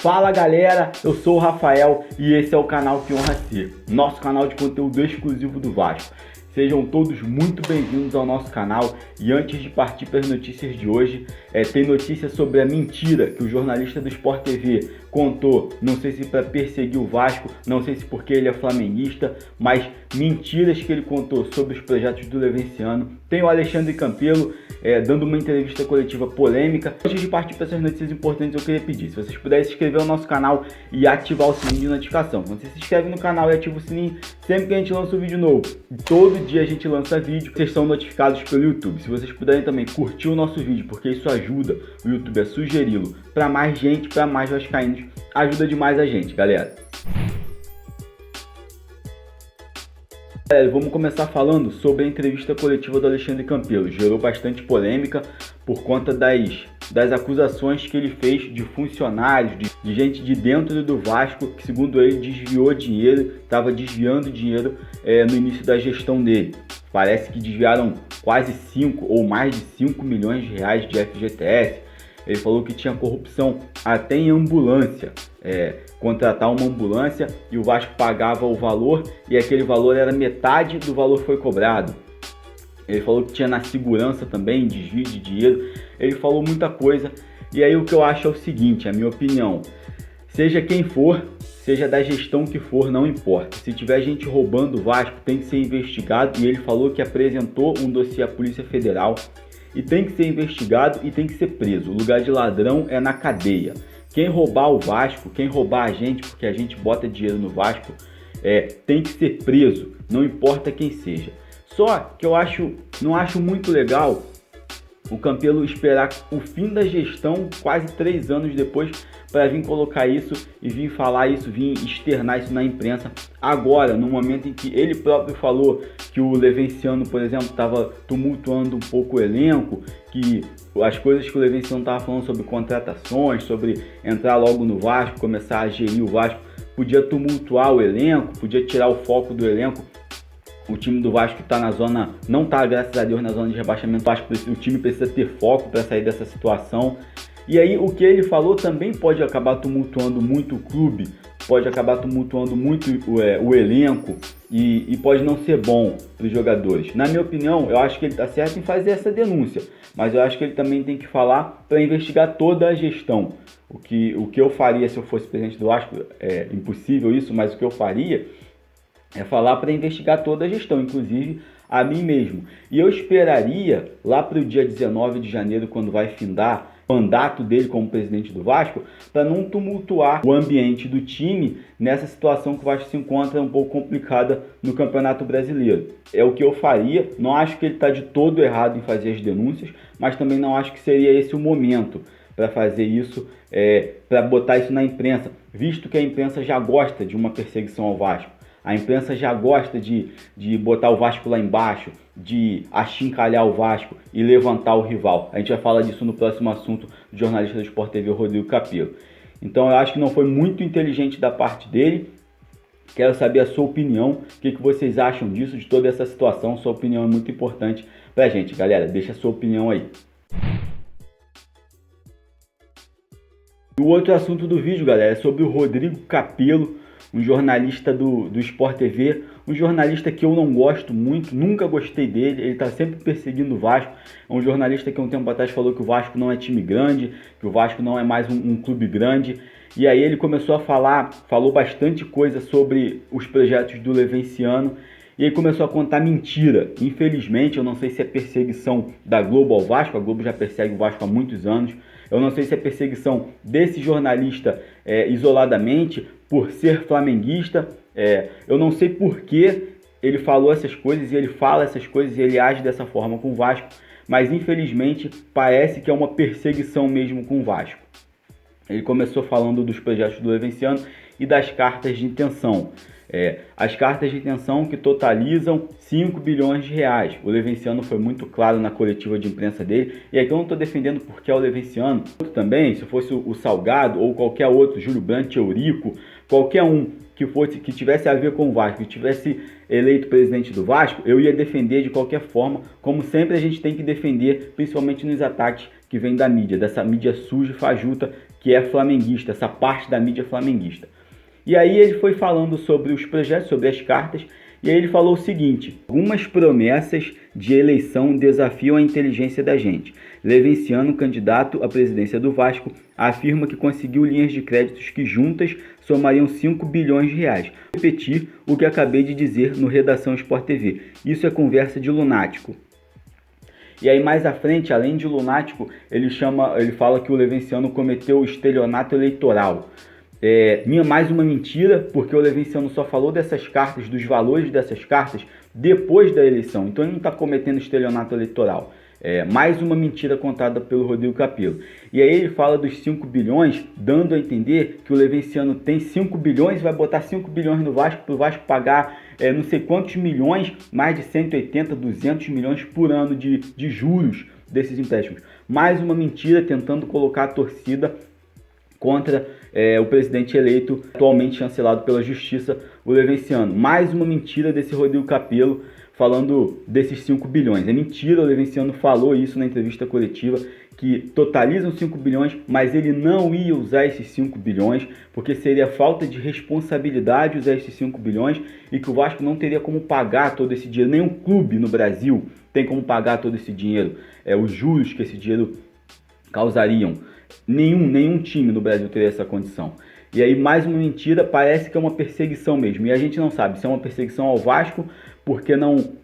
Fala galera, eu sou o Rafael e esse é o canal Que Honra Ser, nosso canal de conteúdo exclusivo do Vasco. Sejam todos muito bem-vindos ao nosso canal e antes de partir para as notícias de hoje, tem notícia sobre a mentira que o jornalista do Sport TV contou, não sei se para perseguir o Vasco, não sei se porque ele é flamenguista, mas mentiras que ele contou sobre os projetos do Levenciano. Tem o Alexandre Campelo dando uma entrevista coletiva polêmica. Antes de partir para essas notícias importantes, eu queria pedir, se vocês puderem se inscrever no nosso canal e ativar o sininho de notificação. Quando você se inscreve no canal e ativa o sininho, sempre que a gente lança um vídeo novo, todo dia a gente lança vídeo, vocês são notificados pelo YouTube. Se vocês puderem também curtir o nosso vídeo, porque isso ajuda o YouTube a sugeri-lo para mais gente, para mais vascaínos, ajuda demais a gente, galera. Vamos começar falando sobre a entrevista coletiva do Alexandre Campelo. Gerou bastante polêmica por conta das acusações que ele fez de funcionários, de gente de dentro do Vasco, que segundo ele desviou dinheiro, estava desviando dinheiro no início da gestão dele. Parece que desviaram quase 5 ou mais de 5 milhões de reais de FGTS. Ele falou que tinha corrupção até em ambulância, contratar uma ambulância e o Vasco pagava o valor e aquele valor era metade do valor que foi cobrado. Ele falou que tinha na segurança também desvio de dinheiro. Ele falou muita coisa e aí o que eu acho é o seguinte, a minha opinião, seja quem for, seja da gestão que for, não importa. Se tiver gente roubando o Vasco, tem que ser investigado e ele falou que apresentou um dossiê à Polícia Federal e tem que ser investigado e tem que ser preso. O lugar de ladrão é na cadeia. Quem roubar o Vasco, quem roubar a gente, porque a gente bota dinheiro no Vasco, tem que ser preso, não importa quem seja. Só que eu não acho muito legal o Campelo esperar o fim da gestão, quase 3 anos depois, para vir colocar isso e vir falar isso, vir externar isso na imprensa. Agora, no momento em que ele próprio falou que o Levenciano, por exemplo, estava tumultuando um pouco o elenco, que as coisas que o Levenciano estava falando sobre contratações, sobre entrar logo no Vasco, começar a gerir o Vasco, podia tumultuar o elenco, podia tirar o foco do elenco. O time do Vasco está na zona, não está, graças a Deus, na zona de rebaixamento. O time precisa ter foco para sair dessa situação. E aí o que ele falou também pode acabar tumultuando muito o clube, pode acabar tumultuando muito o elenco e pode não ser bom para os jogadores. Na minha opinião, eu acho que ele está certo em fazer essa denúncia, mas eu acho que ele também tem que falar para investigar toda a gestão. O que eu faria se eu fosse presidente do Vasco, é impossível isso, mas o que eu faria é falar para investigar toda a gestão, inclusive a mim mesmo. E eu esperaria lá para o dia 19 de janeiro, quando vai findar o mandato dele como presidente do Vasco, para não tumultuar o ambiente do time nessa situação que o Vasco se encontra um pouco complicada no Campeonato Brasileiro. É o que eu faria. Não acho que ele está de todo errado em fazer as denúncias, mas também não acho que seria esse o momento para fazer isso, para botar isso na imprensa, visto que a imprensa já gosta de uma perseguição ao Vasco. A imprensa já gosta de botar o Vasco lá embaixo, de achincalhar o Vasco e levantar o rival. A gente vai falar disso no próximo assunto do jornalista do Sport TV, Rodrigo Capello. Então eu acho que não foi muito inteligente da parte dele. Quero saber a sua opinião, o que vocês acham disso, de toda essa situação. Sua opinião é muito importante pra gente, galera. Deixa a sua opinião aí. E o outro assunto do vídeo, galera, é sobre o Rodrigo Capello, um jornalista do Sport TV, um jornalista que eu não gosto muito, nunca gostei dele, ele está sempre perseguindo o Vasco. É um jornalista que um tempo atrás falou que o Vasco não é time grande, que o Vasco não é mais um clube grande, e aí ele começou a falou bastante coisa sobre os projetos do Levenciano, e aí começou a contar mentira. Infelizmente, eu não sei se é perseguição da Globo ao Vasco, a Globo já persegue o Vasco há muitos anos, eu não sei se é perseguição desse jornalista isoladamente, por ser flamenguista, eu não sei por que ele falou essas coisas e ele fala essas coisas e ele age dessa forma com o Vasco, mas infelizmente parece que é uma perseguição mesmo com o Vasco. Ele começou falando dos projetos do Levenciano e das cartas de intenção. As cartas de intenção que totalizam 5 bilhões de reais. O Levenciano foi muito claro na coletiva de imprensa dele. E aqui eu não estou defendendo porque é o Levenciano. Também, se fosse o Salgado ou qualquer outro, Júlio Brandt, Eurico, qualquer um que tivesse a ver com o Vasco, que tivesse eleito presidente do Vasco, eu ia defender de qualquer forma, como sempre a gente tem que defender, principalmente nos ataques que vêm da mídia, dessa mídia suja e fajuta que é flamenguista, essa parte da mídia flamenguista. E aí ele foi falando sobre os projetos, sobre as cartas, e aí ele falou o seguinte: algumas promessas de eleição desafiam a inteligência da gente. Levenciano, candidato à presidência do Vasco, afirma que conseguiu linhas de créditos que juntas somariam 5 bilhões de reais. Vou repetir o que acabei de dizer no Redação Sport TV. Isso é conversa de lunático. E aí mais à frente, além de lunático, ele fala que o Levenciano cometeu estelionato eleitoral. Mais uma mentira, porque o Levenciano só falou dessas cartas, dos valores dessas cartas, depois da eleição. Então ele não está cometendo estelionato eleitoral. Mais uma mentira contada pelo Rodrigo Capello. E aí ele fala dos 5 bilhões, dando a entender que o Levenciano tem 5 bilhões, vai botar 5 bilhões no Vasco, para o Vasco pagar não sei quantos milhões, mais de 180, 200 milhões por ano de juros desses empréstimos. Mais uma mentira, tentando colocar a torcida contra o presidente eleito, atualmente chancelado pela Justiça, o Levenciano. Mais uma mentira desse Rodrigo Capello, falando desses 5 bilhões. É mentira, o Levenciano falou isso na entrevista coletiva, que totalizam 5 bilhões, mas ele não ia usar esses 5 bilhões, porque seria falta de responsabilidade usar esses 5 bilhões, e que o Vasco não teria como pagar todo esse dinheiro. Nenhum clube no Brasil tem como pagar todo esse dinheiro, os juros que esse dinheiro causariam. Nenhum time no Brasil teria essa condição. E aí mais uma mentira, parece que é uma perseguição mesmo. E a gente não sabe se é uma perseguição ao Vasco,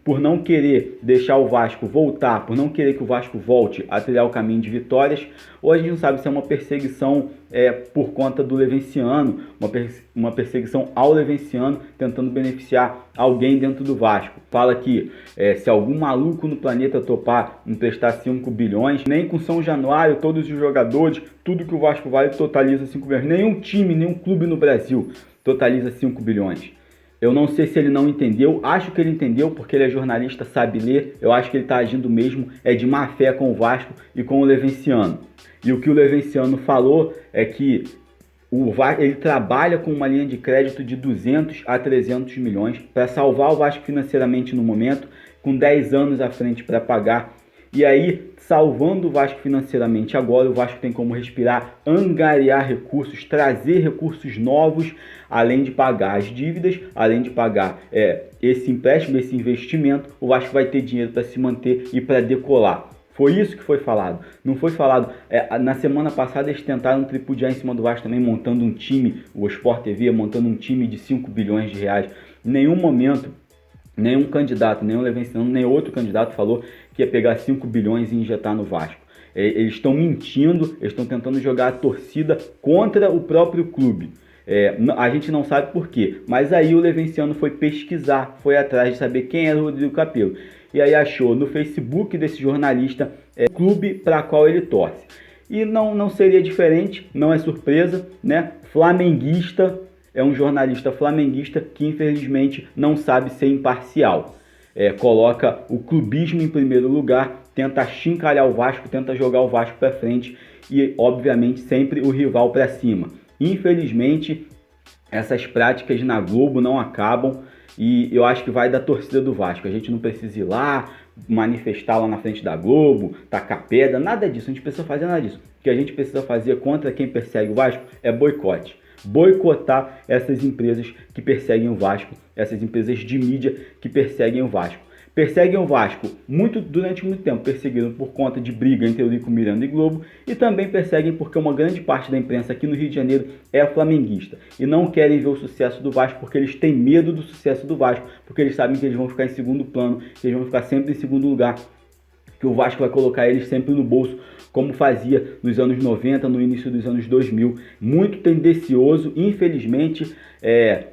por não querer deixar o Vasco voltar, por não querer que o Vasco volte a trilhar o caminho de vitórias, ou a gente não sabe se é uma perseguição por conta do Levenciano, uma perseguição ao Levenciano, tentando beneficiar alguém dentro do Vasco. Fala que se algum maluco no planeta topar emprestar 5 bilhões, nem com São Januário, todos os jogadores, tudo que o Vasco vale totaliza 5 bilhões. Nenhum time, nenhum clube no Brasil totaliza 5 bilhões. Eu não sei se ele não entendeu, acho que ele entendeu porque ele é jornalista, sabe ler. Eu acho que ele está agindo mesmo de má fé com o Vasco e com o Levenciano. E o que o Levenciano falou é que ele trabalha com uma linha de crédito de 200 a 300 milhões para salvar o Vasco financeiramente no momento, com 10 anos à frente para pagar. E aí, salvando o Vasco financeiramente agora, o Vasco tem como respirar, angariar recursos, trazer recursos novos, além de pagar as dívidas, além de pagar esse empréstimo, esse investimento, o Vasco vai ter dinheiro para se manter e para decolar. Foi isso que foi falado. Não foi falado. Na semana passada eles tentaram tripudiar em cima do Vasco também, montando um time, o Sport TV, montando um time de 5 bilhões de reais. Em nenhum momento, nenhum candidato, nenhum Levenciano, nem outro candidato falou que ia pegar 5 bilhões e injetar no Vasco. Eles estão mentindo, eles estão tentando jogar a torcida contra o próprio clube. A gente não sabe por quê, mas aí o Levenciano foi pesquisar, foi atrás de saber quem era o Rodrigo Capello. E aí achou no Facebook desse jornalista clube para qual ele torce. E não seria diferente, não é surpresa, né? Flamenguista, é um jornalista flamenguista que infelizmente não sabe ser imparcial. Coloca o clubismo em primeiro lugar, tenta achincalhar o Vasco, tenta jogar o Vasco para frente e obviamente sempre o rival para cima. Infelizmente essas práticas na Globo não acabam e eu acho que vai da torcida do Vasco. A gente não precisa ir lá, manifestar lá na frente da Globo, tacar pedra, nada disso, a gente precisa fazer nada disso. O que a gente precisa fazer contra quem persegue o Vasco é boicote. Boicotar essas empresas que perseguem o Vasco, essas empresas de mídia que perseguem o Vasco. Perseguem o Vasco durante muito tempo, perseguiram por conta de briga entre Eurico Miranda e Globo, e também perseguem porque uma grande parte da imprensa aqui no Rio de Janeiro é flamenguista e não querem ver o sucesso do Vasco porque eles têm medo do sucesso do Vasco, porque eles sabem que eles vão ficar em segundo plano, que eles vão ficar sempre em segundo lugar, que o Vasco vai colocar eles sempre no bolso, como fazia nos anos 90, no início dos anos 2000. Muito tendencioso, infelizmente,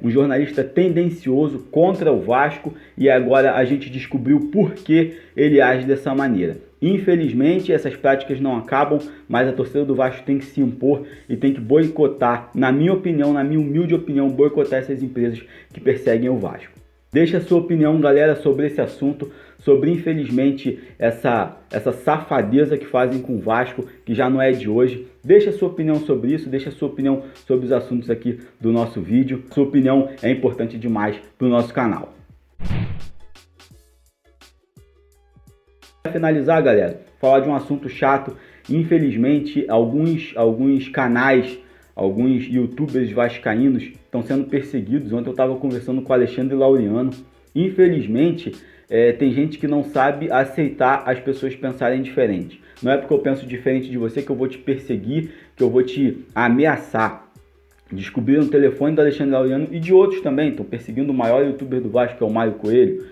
um jornalista tendencioso contra o Vasco, e agora a gente descobriu por que ele age dessa maneira. Infelizmente, essas práticas não acabam, mas a torcida do Vasco tem que se impor e tem que boicotar, na minha opinião, na minha humilde opinião, boicotar essas empresas que perseguem o Vasco. Deixa a sua opinião, galera, sobre esse assunto, sobre, infelizmente, essa safadeza que fazem com o Vasco, que já não é de hoje. Deixa a sua opinião sobre isso, deixa a sua opinião sobre os assuntos aqui do nosso vídeo. Sua opinião é importante demais para o nosso canal. Para finalizar, galera, falar de um assunto chato. Infelizmente, alguns canais, alguns youtubers vascaínos estão sendo perseguidos. Ontem eu estava conversando com o Alexandre Laureano. Infelizmente, tem gente que não sabe aceitar as pessoas pensarem diferente. Não é porque eu penso diferente de você que eu vou te perseguir, que eu vou te ameaçar. Descobriram o telefone do Alexandre Laureano e de outros também. Estão perseguindo o maior youtuber do Vasco, que é o Mário Coelho.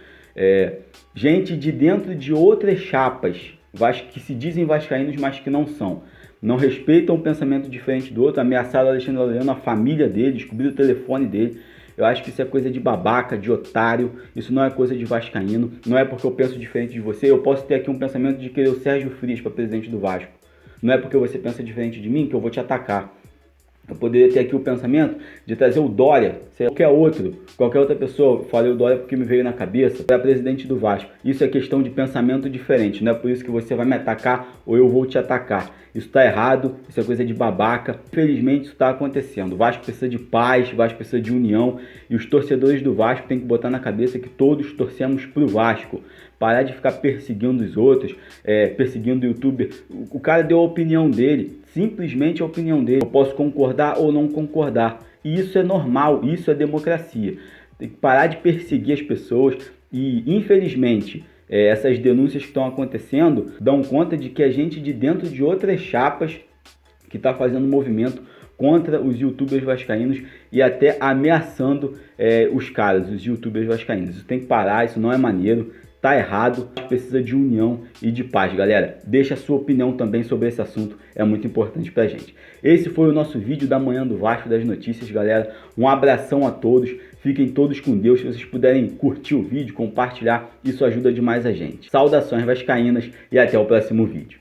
Gente de dentro de outras chapas, que se dizem vascaínos, mas que não são. Não respeitam o pensamento diferente do outro, ameaçaram o Alexandre Laureano, a família dele, descobriram o telefone dele. Eu acho que isso é coisa de babaca, de otário, isso não é coisa de vascaíno. Não é porque eu penso diferente de você, eu posso ter aqui um pensamento de querer o Sérgio Frias para presidente do Vasco. Não é porque você pensa diferente de mim que eu vou te atacar. Eu poderia ter aqui o pensamento de trazer o Dória, qualquer outra pessoa. Falei o Dória porque me veio na cabeça, para presidente do Vasco. Isso é questão de pensamento diferente, não é por isso que você vai me atacar ou eu vou te atacar. Isso tá errado, isso é coisa de babaca. Infelizmente isso tá acontecendo. O Vasco precisa de paz, o Vasco precisa de união e os torcedores do Vasco têm que botar na cabeça que todos torcemos pro Vasco. Parar de ficar perseguindo os outros, perseguindo o youtuber. O cara deu a opinião dele, simplesmente a opinião dele. Eu posso concordar ou não concordar. E isso é normal, isso é democracia. Tem que parar de perseguir as pessoas e, infelizmente, essas denúncias que estão acontecendo dão conta de que a gente de dentro de outras chapas que está fazendo movimento contra os youtubers vascaínos e até ameaçando os caras, os youtubers vascaínos. Isso tem que parar, isso não é maneiro. Tá errado, precisa de união e de paz, galera. Deixa a sua opinião também sobre esse assunto, é muito importante pra gente. Esse foi o nosso vídeo da Manhã do Vasco, das notícias, galera. Um abração a todos, fiquem todos com Deus. Se vocês puderem curtir o vídeo, compartilhar, isso ajuda demais a gente. Saudações vascaínas e até o próximo vídeo.